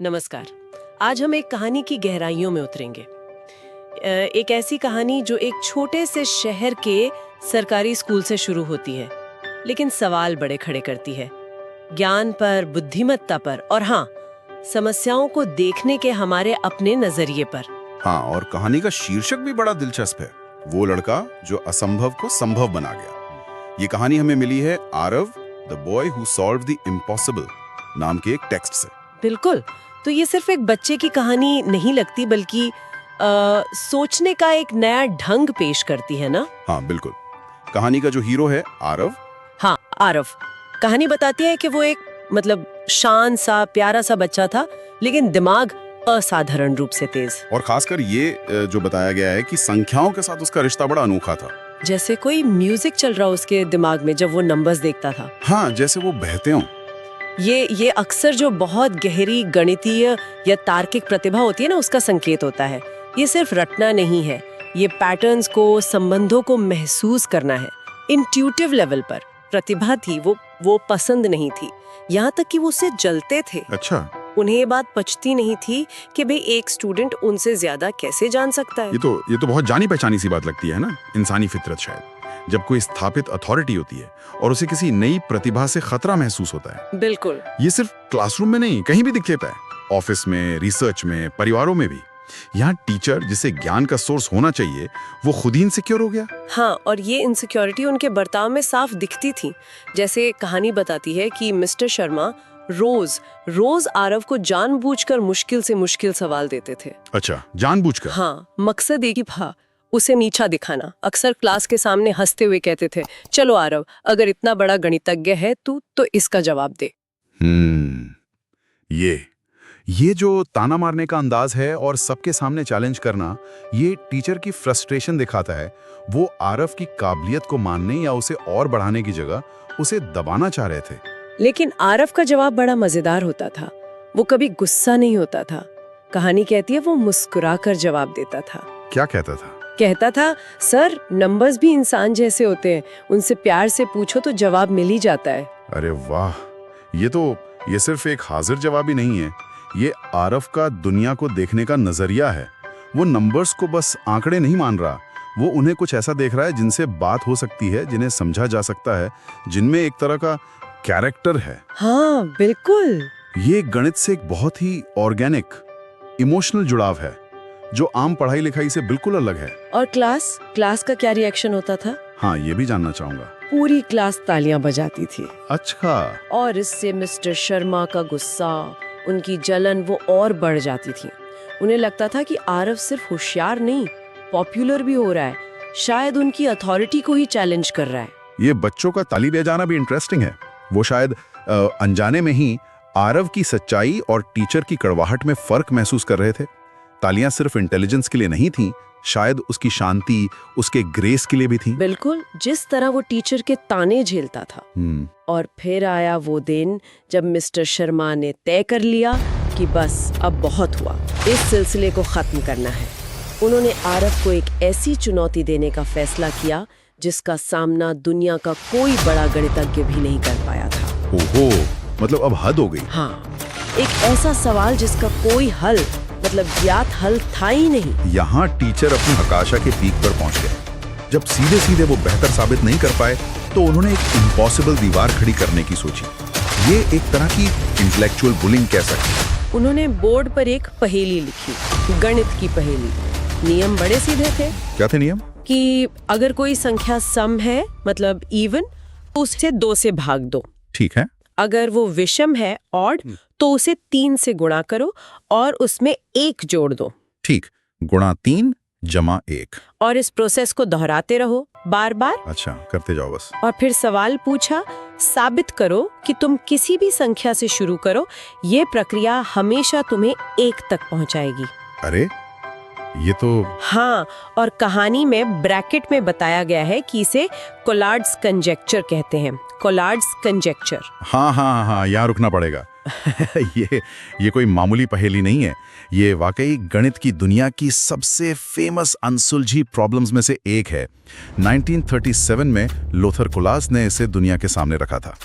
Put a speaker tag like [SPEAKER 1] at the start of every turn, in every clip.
[SPEAKER 1] नमस्कार। आज हम एक कहानी की गहराइयों में उतरेंगे। एक ऐसी कहानी जो एक छोटे से शहर के सरकारी स्कूल से शुरू होती है, लेकिन सवाल बड़े खड़े करती है। ज्ञान पर, बुद्धिमत्ता पर और हाँ, समस्याओं को देखने के हमारे अपने नजरिए पर।
[SPEAKER 2] हाँ, और कहानी का शीर्षक भी बड़ा दिलचस्प है, वो लड़का जो असंभव को संभव बना गया। ये कहानी हमें मिली है Aarav, the boy who solved the impossible नाम के एक टेक्स्ट से।
[SPEAKER 1] बिल्कुल। तो ये सिर्फ एक बच्चे की कहानी नहीं लगती, बल्कि सोचने का एक नया ढंग पेश करती है ना।
[SPEAKER 2] हाँ बिल्कुल। कहानी का जो हीरो है आरव।
[SPEAKER 1] हाँ, आरव। कहानी बताती है कि वो एक शान सा प्यारा सा बच्चा था, लेकिन दिमाग असाधारण रूप से तेज।
[SPEAKER 2] और खासकर ये जो बताया गया है कि संख्याओं के साथ उसका रिश्ता बड़ा अनोखा था।
[SPEAKER 1] जैसे कोई म्यूजिक चल रहा हो उसके दिमाग में जब वो नंबर्स देखता था।
[SPEAKER 2] हाँ, जैसे वो बहते हों।
[SPEAKER 1] ये अक्सर जो बहुत गहरी गणितीय या तार्किक प्रतिभा होती है ना, उसका संकेत होता है। ये सिर्फ रटना नहीं है, ये पैटर्न्स को, संबंधों को महसूस करना है। इंट्यूटिव लेवल पर प्रतिभा थी, वो पसंद नहीं थी, यहाँ तक कि वो उससे जलते थे।
[SPEAKER 2] अच्छा,
[SPEAKER 1] उन्हें ये बात पचती नहीं थी कि भाई एक स्टूडेंट उनसे ज्यादा कैसे जान सकता है।
[SPEAKER 2] ये तो बहुत जानी पहचानी सी बात लगती है ना, इंसानी फितरत। शायद जब कोई स्थापित अथॉरिटी होती है और उसे किसी नई प्रतिभा से खतरा महसूस होता है।
[SPEAKER 1] बिल्कुल।
[SPEAKER 2] ये सिर्फ क्लासरूम में नहीं, कहीं भी दिख लेता है, ऑफिस में, रिसर्च में, परिवारों में भी। यहाँ टीचर जिसे ज्ञान का सोर्स होना चाहिए, वो खुद ही इनसिक्योर हो गया।
[SPEAKER 1] हाँ, और ये इनसिक्योरिटी उनके बर्ताव में साफ दिखती थी। जैसे कहानी बताती है कि मिस्टर शर्मा रोज आरव को जानबूझकर मुश्किल से मुश्किल सवाल देते थे।
[SPEAKER 2] अच्छा, जानबूझकर?
[SPEAKER 1] हाँ, मकसद एक ही था, उसे नीचा दिखाना। अक्सर क्लास के सामने हंसते हुए कहते थे, चलो आरव, अगर इतना बड़ा गणितज्ञ है तू, तो इसका जवाब दे।
[SPEAKER 2] ये जो ताना मारने का अंदाज है और सबके सामने चैलेंज करना, ये टीचर की फ्रस्ट्रेशन दिखाता है। वो आरव की काबिलियत को मानने या उसे और बढ़ाने की जगह उसे दबाना चाह रहे थे।
[SPEAKER 1] लेकिन आरव का जवाब बड़ा मजेदार होता था। वो कभी गुस्सा नहीं होता था। कहानी कहती है वो मुस्कुराकर जवाब देता था।
[SPEAKER 2] क्या कहता था?
[SPEAKER 1] कहता था, सर, नंबर्स भी इंसान जैसे होते हैं, उनसे प्यार से पूछो तो जवाब मिल ही जाता है।
[SPEAKER 2] अरे वाह, ये सिर्फ एक हाजिर जवाब ही नहीं है, ये आरव का दुनिया को देखने का नजरिया है। वो नंबर्स को बस आंकड़े नहीं मान रहा, वो उन्हें कुछ ऐसा देख रहा है जिनसे बात हो सकती है, जिन्हें समझा जा सकता है, जिनमें एक तरह का कैरेक्टर है।
[SPEAKER 1] हाँ बिल्कुल।
[SPEAKER 2] ये गणित से एक बहुत ही ऑर्गेनिक, इमोशनल जुड़ाव है, जो आम पढ़ाई लिखाई से बिल्कुल अलग है।
[SPEAKER 1] और क्लास का क्या रिएक्शन होता था?
[SPEAKER 2] हाँ, ये भी जानना चाहूंगा।
[SPEAKER 1] पूरी क्लास तालियां बजाती थी।
[SPEAKER 2] अच्छा।
[SPEAKER 1] और इससे मिस्टर शर्मा का गुस्सा, उनकी जलन वो और बढ़ जाती थी। उन्हें लगता था कि आरव सिर्फ होशियार नहीं, पॉपुलर भी हो रहा है, शायद उनकी अथॉरिटी को ही चैलेंज कर रहा है।
[SPEAKER 2] ये बच्चों का ताली बजाना भी इंटरेस्टिंग है। वो शायद अनजाने में ही आरव की सच्चाई और टीचर की कड़वाहट में फर्क महसूस कर रहे थे। तालियां सिर्फ इंटेलिजेंस के लिए नहीं थीं, शायद उसकी शांति, उसके ग्रेस के लिए भी थीं।
[SPEAKER 1] बिल्कुल, जिस तरह वो टीचर के ताने झेलता था। और फिर आया वो दिन जब मिस्टर शर्मा ने तय कर लिया कि बस अब बहुत हुआ, इस सिलसिले को खत्म करना है। उन्होंने आरव को एक ऐसी चुनौती देने का फैसला किया जिसका सामना दुनिया का कोई बड़ा गणितज्ञ भी नहीं कर पाया था।
[SPEAKER 2] ओहो, मतलब अब हद हो गई।
[SPEAKER 1] हाँ, एक ऐसा सवाल जिसका कोई हल, ज्ञात हल था ही नहीं।
[SPEAKER 2] यहाँ टीचर अपनी हताशा के पीक पर पहुंच गए। जब सीधे सीधे वो बेहतर साबित नहीं कर पाए, तो उन्होंने एक इम्पॉसिबल दीवार खड़ी करने की सोची। ये एक तरह की इंटेलेक्चुअल बुलिंग कह सकते हैं।
[SPEAKER 1] उन्होंने बोर्ड पर एक पहेली लिखी, गणित की पहेली। नियम बड़े सीधे थे।
[SPEAKER 2] क्या थे नियम?
[SPEAKER 1] कि अगर कोई संख्या सम है, इवन, तो उसे 2 से भाग दो।
[SPEAKER 2] ठीक है।
[SPEAKER 1] अगर वो विषम है, ऑड, तो उसे 3 से गुणा करो और उसमें 1 जोड़ दो।
[SPEAKER 2] ठीक, गुणा 3 जमा 1।
[SPEAKER 1] और इस प्रोसेस को दोहराते रहो बार बार।
[SPEAKER 2] अच्छा, करते जाओ बस।
[SPEAKER 1] और फिर सवाल पूछा, साबित करो कि तुम किसी भी संख्या से शुरू करो, ये प्रक्रिया हमेशा तुम्हें 1 तक पहुंचाएगी।
[SPEAKER 2] अरे, ये तो।
[SPEAKER 1] हाँ, और कहानी में ब्रैकेट में बताया गया है कि इसे कोलार्ड्स कंजेक्चर कहते हैं। कोलार्ड्स कंजेक्चर।
[SPEAKER 2] हाँ, यहाँ रुकना पड़ेगा। ये कोई मामूली पहेली नहीं है, ये वाकई गणित की दुनिया की सबसे फेमस अनसुलझी प्रॉब्लम्स में से एक है। 1937 में लोथर कोलास ने इसे दुनिया के सामने रखा था।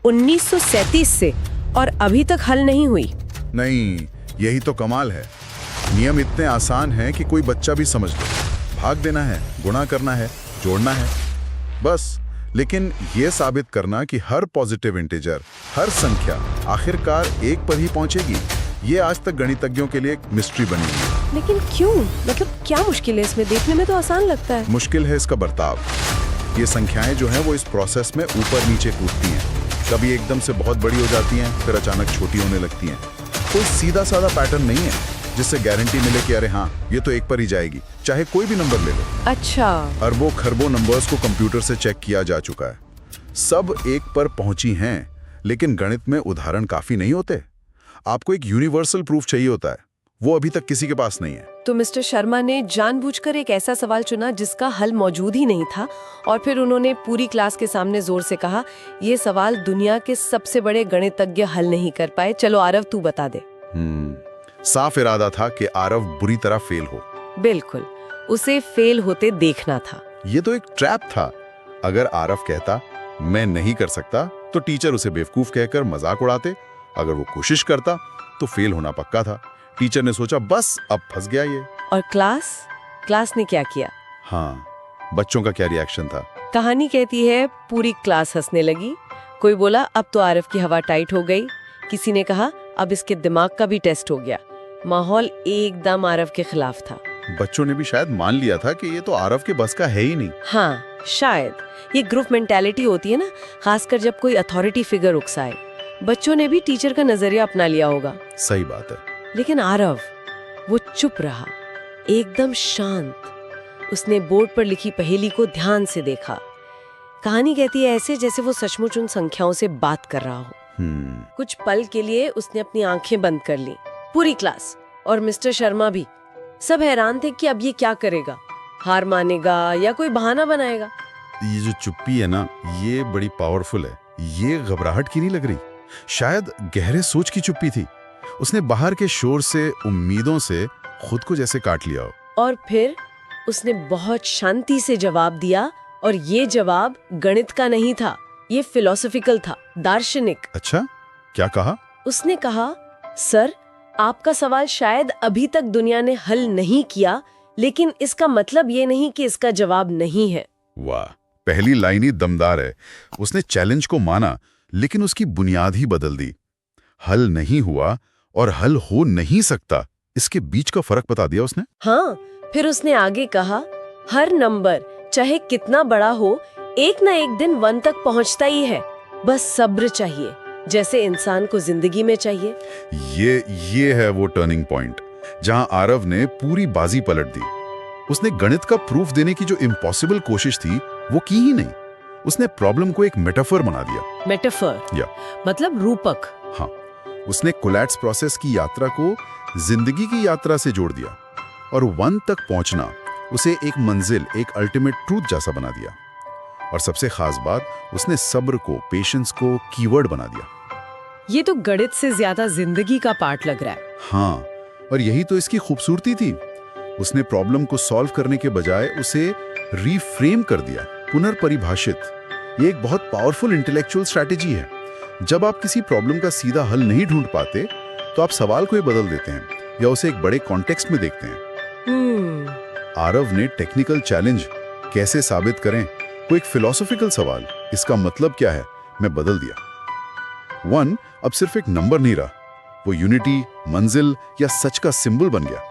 [SPEAKER 1] 1937 से, और अभी तक हल नहीं हुई।
[SPEAKER 2] नहीं, यही तो कमाल है। नियम इतने आसान हैं कि कोई बच्चा भी समझ ले। भाग देना है, गुणा करना है, जोड़ना है, बस। लेकिन ये साबित करना कि हर पॉजिटिव इंटीजर, हर संख्या आखिरकार एक पर ही पहुंचेगी, ये आज तक गणितज्ञों के लिए एक मिस्ट्री बनी हुई है।
[SPEAKER 1] लेकिन क्यों? मतलब क्या मुश्किल है इसमें? देखने में तो आसान लगता है।
[SPEAKER 2] मुश्किल है इसका बर्ताव। ये संख्याएं जो हैं वो इस प्रोसेस में ऊपर नीचे कूदती हैं। कभी एकदम से बहुत बड़ी हो जाती हैं, फिर अचानक छोटी होने लगती हैं। कोई सीधा साधा पैटर्न नहीं है जिससे गारंटी मिले कि अरे हाँ, ये तो एक पर ही जाएगी, चाहे कोई भी नंबर ले लो।
[SPEAKER 1] अच्छा।
[SPEAKER 2] अरबों खरबों नंबर्स को कंप्यूटर से चेक किया जा चुका है, सब एक पर पहुंची हैं। लेकिन गणित में उदाहरण काफी नहीं होते। आपको एक यूनिवर्सल प्रूफ चाहिए होता है, वो अभी तक किसी के पास नहीं है।
[SPEAKER 1] तो मिस्टर शर्मा ने जानबूझकर एक ऐसा सवाल चुना जिसका हल मौजूद ही नहीं था, और फिर उन्होंने पूरी क्लास के सामने जोर से कहा, ये सवाल दुनिया के सबसे बड़े गणितज्ञ हल नहीं कर पाए, चलो आरव तू बता दे।
[SPEAKER 2] साफ इरादा था कि आरव बुरी तरह फेल हो।
[SPEAKER 1] बिल्कुल, उसे फेल होते देखना था।
[SPEAKER 2] ये तो एक ट्रैप था। अगर आरव कहता मैं नहीं कर सकता तो टीचर उसे बेवकूफ कहकर मजाक उड़ाते। अगर वो कोशिश करता तो फेल होना पक्का था। टीचर ने सोचा बस अब फंस गया ये।
[SPEAKER 1] और क्लास ने क्या किया?
[SPEAKER 2] हाँ, बच्चों का क्या रिएक्शन था?
[SPEAKER 1] कहानी कहती है पूरी क्लास हंसने लगी। कोई बोला अब तो आरव की हवा टाइट हो गई। किसी ने कहा अब इसके दिमाग का भी टेस्ट हो गया। माहौल एकदम आरव के खिलाफ था।
[SPEAKER 2] बच्चों ने भी शायद मान लिया था कि ये तो आरव के बस का है ही नहीं।
[SPEAKER 1] हाँ, शायद ये ग्रुप मेंटालिटी होती है ना, खासकर जब कोई अथॉरिटी फिगर उकसाए। बच्चों ने भी टीचर का नजरिया अपना लिया होगा।
[SPEAKER 2] सही बात है।
[SPEAKER 1] लेकिन आरव, वो चुप रहा, एकदम शांत। उसने बोर्ड पर लिखी पहेली को ध्यान से देखा। कहानी कहती है ऐसे जैसे वो सचमुच उन संख्याओं से बात कर रहा हो। कुछ पल के लिए उसने अपनी आंखें बंद कर ली। पूरी क्लास और मिस्टर शर्मा भी, सब हैरान थे कि अब ये क्या करेगा, हार मानेगा या कोई बहाना बनाएगा।
[SPEAKER 2] ये जो चुप्पी है ना, ये बड़ी पावरफुल है। ये घबराहट की नहीं लग रही, शायद गहरे सोच की चुप्पी थी। उसने बाहर के शोर से, उम्मीदों से खुद को जैसे काट लिया हो।
[SPEAKER 1] और फिर उसने बहुत शांति से जवाब दिया, और ये जवाब गणित का नहीं था, ये फिलोसॉफिकल था, दार्शनिक।
[SPEAKER 2] अच्छा, क्या कहा?
[SPEAKER 1] उसने कहा, सर आपका सवाल शायद अभी तक दुनिया ने हल नहीं किया, लेकिन इसका मतलब ये नहीं कि इसका जवाब नहीं है।
[SPEAKER 2] वाह, पहली लाइन ही दमदार है। उसने चैलेंज को माना, लेकिन उसकी बुनियाद ही बदल दी। हल नहीं हुआ और हल हो नहीं सकता, इसके बीच का फर्क बता दिया उसने।
[SPEAKER 1] हाँ, फिर उसने आगे कहा, हर नंबर चाहे कितना बड़ा हो, एक ना एक दिन 1 तक पहुंचता ही है। बस सब्र चाहिए, जैसे इंसान को जिंदगी में चाहिए।
[SPEAKER 2] ये है वो टर्निंग पॉइंट जहां आरव ने पूरी बाजी पलट दी। उसने गणित का प्रूफ देने की जो इम्पॉसिबल कोशिश थी वो की ही नहीं। उसने प्रॉब्लम को एक मेटाफर बना दिया।
[SPEAKER 1] मेटाफर
[SPEAKER 2] या
[SPEAKER 1] मतलब रूपक।
[SPEAKER 2] हाँ, उसने कोलैप्स प्रोसेस की यात्रा को जिंदगी की यात्रा से जोड़ दिया, और 1 तक पहुंचना उसे एक मंजिल, एक अल्टीमेट ट्रूथ जैसा बना दिया। और सबसे खास बात, उसने सब्र को, पेशेंस को कीवर्ड बना दिया।
[SPEAKER 1] ये तो गणित से ज्यादा जिंदगी का पार्ट लग रहा है।
[SPEAKER 2] हाँ, और यही तो इसकी खूबसूरती थी। उसने प्रॉब्लम को सॉल्व करने के बजाय उसे रीफ्रेम कर दिया, पुनर्परिभाषित। ये एक बहुत पावरफुल इंटेलेक्चुअल स्ट्रैटेजी है। जब आप किसी प्रॉब्लम का सीधा हल नहीं ढूंढ पाते, तो आप सवाल को ही बदल देते हैं या उसे एक बड़े कॉन्टेक्स्ट में देखते हैं। आरव ने टेक्निकल चैलेंज कैसे साबित करें को एक फिलोसॉफिकल सवाल, इसका मतलब क्या है, मैं बदल दिया। 1 अब सिर्फ एक नंबर नहीं रहा, वो यूनिटी, मंजिल या सच का सिंबल बन गया।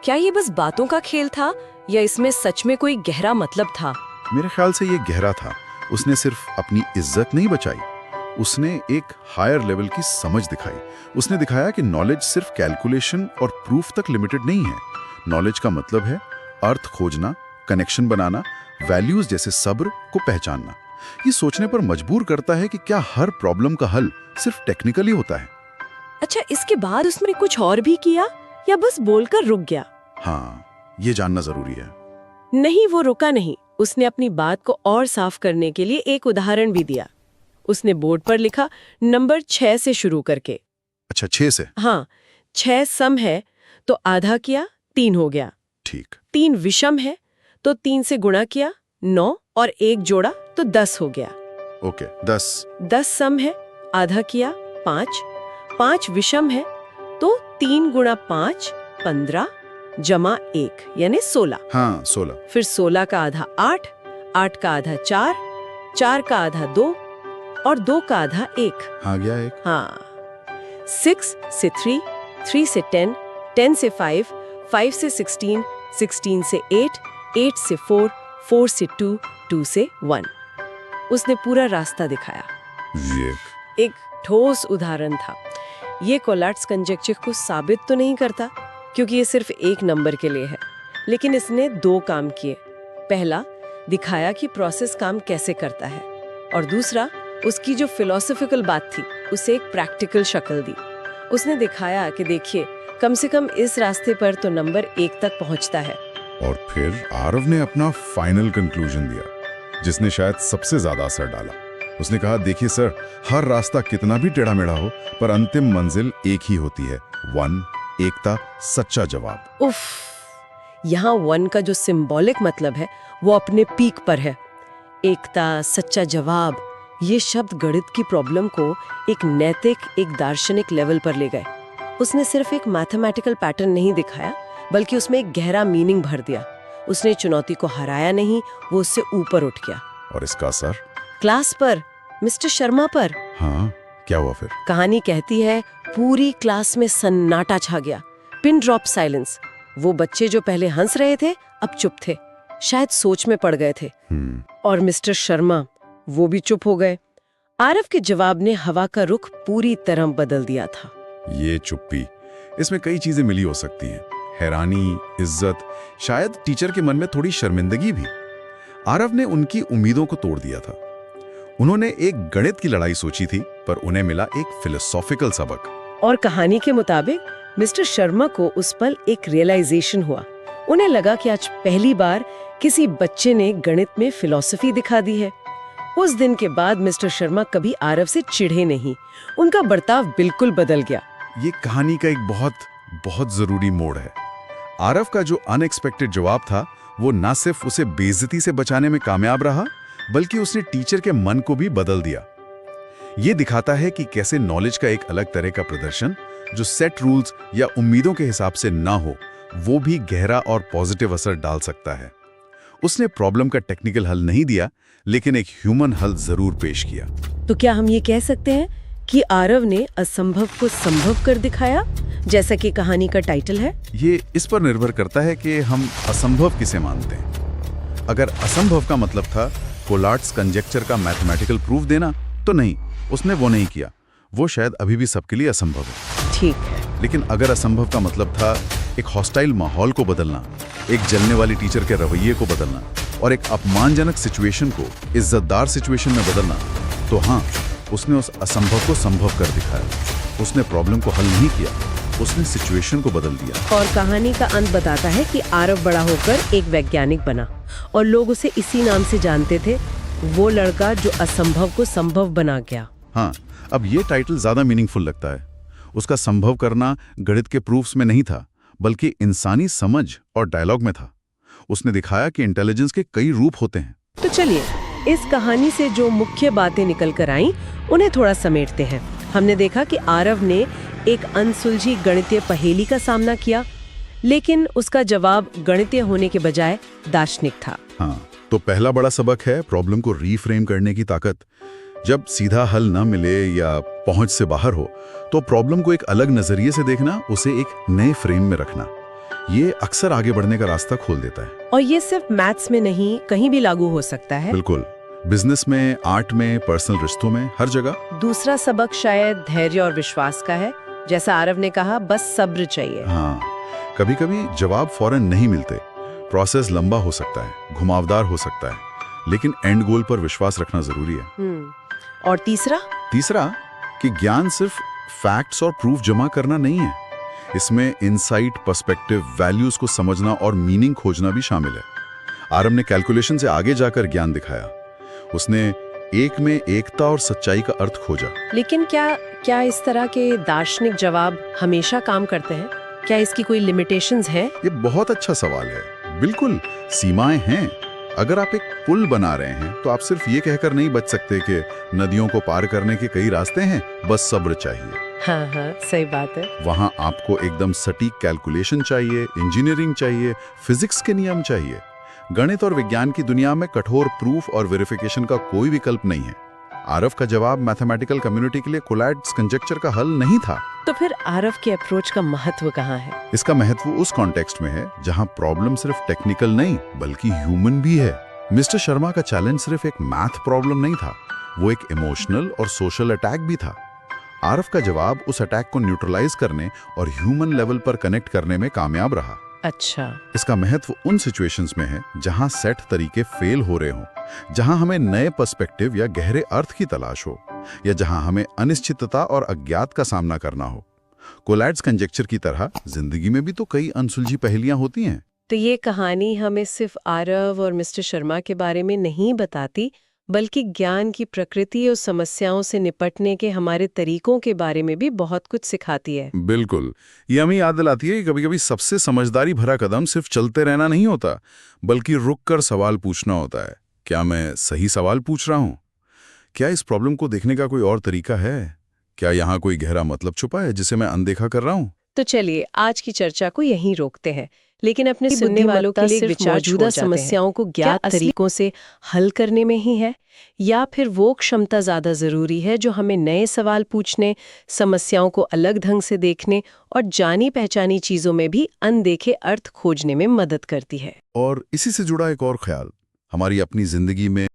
[SPEAKER 1] क्या ये बस बातों का खेल था या इसमें सच में कोई गहरा मतलब था?
[SPEAKER 2] मेरे ख्याल से ये गहरा था। उसने सिर्फ अपनी इज्जत नहीं बचाई, उसने एक हायर लेवल की समझ दिखाई। उसने दिखाया कि नॉलेज सिर्फ कैलकुलेशन और प्रूफ तक लिमिटेड नहीं है। नॉलेज का मतलब है अर्थ खोजना, कनेक्शन बनाना, वैल्यूज जैसे सब्र को पहचानना। ये सोचने पर मजबूर करता है कि क्या हर प्रॉब्लम का हल सिर्फ टेक्निकली होता है।
[SPEAKER 1] अच्छा, इसके बाद उसने कुछ और भी किया या बस बोलकर रुक गया?
[SPEAKER 2] हाँ, ये जानना जरूरी है।
[SPEAKER 1] नहीं, वो रुका नहीं। उसने अपनी बात को और साफ करने के लिए एक उदाहरण भी दिया। उसने बोर्ड पर लिखा, नंबर 6 से शुरू करके।
[SPEAKER 2] अच्छा, 6 से?
[SPEAKER 1] हाँ, 6 सम है तो आधा किया 3 हो गया।
[SPEAKER 2] ठीक।
[SPEAKER 1] 3 विषम है तो 3 से गुणा किया 9, और 1 जोड़ा तो 10 हो गया।
[SPEAKER 2] ओके, 10।
[SPEAKER 1] 10 सम है, आधा किया 5, 5 विषम है तो 3 गुणा 5 15 जमा 1 यानी 16।
[SPEAKER 2] हाँ 16।
[SPEAKER 1] फिर 16 का आधा 8, 8 का आधा 4, 4 का आधा 2 और 2 का आधा 1।
[SPEAKER 2] हाँ गया एक।
[SPEAKER 1] हाँ 6 से 3, 3 से 10, 10 से 5, 5 से 16, 16 से 8, 8 से 4, 4 से 2, 2 से 1। उसने पूरा रास्ता दिखाया।
[SPEAKER 2] ये
[SPEAKER 1] एक ठोस उदाहरण था। ये कोलैट्स कंजेक्चर को साबित तो नहीं करता क्योंकि ये सिर्फ एक नंबर के लिए है, लेकिन इसने 2 काम किए। पहला, दिखाया कि प्रोसेस काम कैसे करता है, और दूसरा, उसकी जो फिलोसॉफिकल बात थी उसे एक प्रैक्टिकल शक्ल दी। उसने दिखाया कि देखिए, कम से कम इस रास्ते पर तो नंबर 1 तक पहुंचता है।
[SPEAKER 2] और फिर आरव ने अपना फाइनल कंक्लूजन दिया, जिसने शायद सबसे ज्यादा असर डाला। उसने कहा, देखिए सर, हर रास्ता कितना भी टेढ़ा मेढ़ा हो, पर अंतिम मंजिल एक ही होती है, 1, एकता, सच्चा जवाब।
[SPEAKER 1] उफ, यहाँ 1 का जो सिंबॉलिक मतलब है वो अपने पीक पर है। एकता, सच्चा जवाब, ये शब्द गणित की प्रॉब्लम को एक नैतिक, एक दार्शनिक लेवल पर ले गए। उसने सिर्फ एक मैथमेटिकल पैटर्न नहीं दिखाया, बल्कि उसमें एक गहरा मीनिंग भर दिया। उसने चुनौती को हराया नहीं, वो उससे ऊपर उठ गया।
[SPEAKER 2] और इसका असर
[SPEAKER 1] क्लास पर, मिस्टर शर्मा पर।
[SPEAKER 2] हाँ, क्या हुआ फिर?
[SPEAKER 1] कहानी कहती है पूरी क्लास में सन्नाटा छा गया, पिन ड्रॉप साइलेंस। वो बच्चे जो पहले हंस रहे थे अब चुप थे, शायद सोच में पड़ गए थे। और मिस्टर शर्मा, वो भी चुप हो गए। आरव के जवाब ने हवा का रुख पूरी तरह बदल दिया था।
[SPEAKER 2] ये चुप्पी, इसमें कई चीजें मिली हो सकती हैं। हैरानी, इज्जत, शायद टीचर के मन में थोड़ी शर्मिंदगी भी। आरव ने उनकी उम्मीदों को तोड़ दिया था। उन्होंने एक गणित की लड़ाई सोची थी, पर उन्हें मिला एक फिलोसॉफिकल सबक।
[SPEAKER 1] और कहानी के मुताबिक मिस्टर शर्मा को उस पल एक रियलाइजेशन हुआ। उन्हें लगा कि आज पहली बार किसी बच्चे ने गणित में फिलॉसफी दिखा दी है। उस दिन के बाद मिस्टर शर्मा कभी आरव से चिढ़े नहीं। उनका बर्ताव बिल्कुल बदल गया।
[SPEAKER 2] ये कहानी का एक बहुत जरूरी मोड़ है। आरव का जो अनएक्सपेक्टेड जवाब था, वो न सिर्फ उसे बेइज्जती से बचाने में कामयाब रहा, बल्कि उसने टीचर के मन को भी बदल दिया। ये दिखाता है कि कैसे नॉलेज का एक अलग तरह का प्रदर्शन, जो सेट रूल्स या उम्मीदों के हिसाब से ना हो, वो भी गहरा और पॉजिटिव असर डाल सकता है। उसने प्रॉब्लम का टेक्निकल हल नहीं दिया, लेकिन एक ह्यूमन हल जरूर पेश किया।
[SPEAKER 1] तो क्या हम ये कह सकते हैं कि आरव ने असंभव को संभव कर दिखाया, जैसा कि कहानी का टाइटल है?
[SPEAKER 2] ये इस पर निर्भर करता है कि हम असंभव किसे मानते हैं। अगर असंभव का मतलब था कोलैट्स कंजेक्चर का मैथमेटिकल प्रूफ देना, तो नहीं, उसने वो नहीं किया। वो शायद अभी भी सबके लिए असंभव है।
[SPEAKER 1] ठीक है।
[SPEAKER 2] लेकिन अगर असंभव का मतलब था एक हॉस्टाइल माहौल को बदलना, एक जलने वाली टीचर के रवैये को बदलना और एक अपमानजनक सिचुएशन को इज्जतदार सिचुएशन में बदलना, तो हाँ, उसने उस असंभव को संभव कर दिखाया। उसने प्रॉब्लम को हल नहीं किया, उसने सिचुएशन को बदल दिया।
[SPEAKER 1] और कहानी का अंत बताता है कि आरव बड़ा होकर एक वैज्ञानिक बना और लोग उसे इसी नाम से जानते थे, वो लड़का जो असंभव को संभव बना गया।
[SPEAKER 2] हाँ, अब ये टाइटल ज्यादा मीनिंगफुल लगता है। उसका संभव करना गणित के प्रूफ्स में नहीं था, बल्कि इंसानी समझ और डायलॉग में था। उसने दिखाया कि इंटेलिजेंस के कई रूप होते हैं।
[SPEAKER 1] तो चलिए, इस कहानी से जो मुख्य बातें निकल कर आईं, उन्हें थोड़ा समेटते हैं। हमने देखा कि आरव ने एक अनसुलझी गणितीय पहेली का सामना किया, लेकिन उसका जवाब गणितीय होने के बजाय दार्शनिक था।
[SPEAKER 2] हाँ, तो पहला बड़ा सबक है प्रॉब्लम को रीफ्रेम करने की ताकत। जब सीधा हल न मिले या पहुंच से बाहर हो, तो प्रॉब्लम को एक अलग नजरिए से देखना, उसे एक नए फ्रेम में रखना, ये अक्सर आगे बढ़ने का रास्ता खोल देता है।
[SPEAKER 1] और ये सिर्फ मैथ्स में नहीं, कहीं भी लागू हो सकता है।
[SPEAKER 2] बिल्कुल, बिजनेस में, आर्ट में, पर्सनल रिश्तों में, हर जगह।
[SPEAKER 1] दूसरा सबक शायद धैर्य और विश्वास का है। जैसा आरव ने कहा, बस सब्र चाहिए।
[SPEAKER 2] हाँ, कभी कभी जवाब फौरन नहीं मिलते, प्रोसेस लंबा हो सकता है, घुमावदार हो सकता है, लेकिन एंड गोल पर विश्वास रखना जरूरी है।
[SPEAKER 1] और तीसरा
[SPEAKER 2] कि ज्ञान सिर्फ फैक्ट्स और प्रूफ जमा करना नहीं है, इसमें इनसाइट, पर्सपेक्टिव, वैल्यूज को समझना और मीनिंग खोजना भी शामिल है। आरव ने कैलकुलेशन से आगे जाकर ज्ञान दिखाया। उसने एक में एकता और सच्चाई का अर्थ खोजा।
[SPEAKER 1] लेकिन क्या इस तरह के दार्शनिक जवाब हमेशा काम करते हैं? क्या इसकी कोई लिमिटेशंस हैं?
[SPEAKER 2] ये बहुत अच्छा सवाल है। बिल्कुल, सीमाएं हैं। अगर आप एक पुल बना रहे हैं तो आप सिर्फ ये कहकर नहीं बच सकते कि नदियों को पार करने के कई रास्ते हैं, बस सब्र चाहिए।
[SPEAKER 1] हाँ हाँ, सही बात है।
[SPEAKER 2] वहां आपको एकदम सटीक कैलकुलेशन चाहिए, इंजीनियरिंग चाहिए, फिजिक्स के नियम चाहिए। गणित और विज्ञान की दुनिया में कठोर प्रूफ और वेरिफिकेशन का कोई विकल्प नहीं है। आरव का जवाब मैथमेटिकल कम्युनिटी के लिए कोलैड्स कंजेक्चर का हल नहीं था।
[SPEAKER 1] तो फिर आरव के अप्रोच का महत्व कहाँ है?
[SPEAKER 2] इसका महत्व उस कॉन्टेक्स्ट में है जहां प्रॉब्लम सिर्फ टेक्निकल नहीं बल्कि ह्यूमन भी है। मिस्टर शर्मा का चैलेंज सिर्फ एक मैथ प्रॉब्लम नहीं था, वो एक इमोशनल और सोशल अटैक भी था। आरव का जवाब उस अटैक को न्यूट्रलाइज करने और ह्यूमन लेवल पर कनेक्ट करने में कामयाब रहा।
[SPEAKER 1] अच्छा,
[SPEAKER 2] इसका महत्व उन सिचुएशंस में है जहां सेट तरीके फेल हो रहे हों, जहां हमें नए पर्सपेक्टिव या गहरे अर्थ की तलाश हो, या जहां हमें अनिश्चितता और अज्ञात का सामना करना हो। कोलैड्स कंजेक्चर की तरह जिंदगी में भी तो कई अनसुलझी पहेलियां होती हैं।
[SPEAKER 1] तो ये कहानी हमें सिर्फ आरव और मिस्टर शर्मा के बारे में नहीं बताती, बल्कि ज्ञान की प्रकृति और समस्याओं से निपटने के हमारे तरीकों के बारे में भी बहुत कुछ सिखाती है।
[SPEAKER 2] बिल्कुल, ये हमें याद दिलाती है कि कभी-कभी सबसे समझदारी भरा कदम सिर्फ चलते रहना नहीं होता, बल्कि रुककर सवाल पूछना होता है। क्या मैं सही सवाल पूछ रहा हूँ? क्या इस प्रॉब्लम को देखने का कोई और तरीका है? क्या यहाँ कोई गहरा मतलब छुपा है जिसे मैं अनदेखा कर रहा हूँ?
[SPEAKER 1] तो चलिए आज की चर्चा को यहीं रोकते हैं, लेकिन अपने सुनने वालों के लिए मौजूदा समस्याओं को ज्ञात तरीकों से हल करने में ही है, या फिर वो क्षमता ज्यादा जरूरी है जो हमें नए सवाल पूछने, समस्याओं को अलग ढंग से देखने और जानी पहचानी चीजों में भी अनदेखे अर्थ खोजने में मदद करती है।
[SPEAKER 2] और इसी से जुड़ा एक और ख्याल, हमारी अपनी जिंदगी में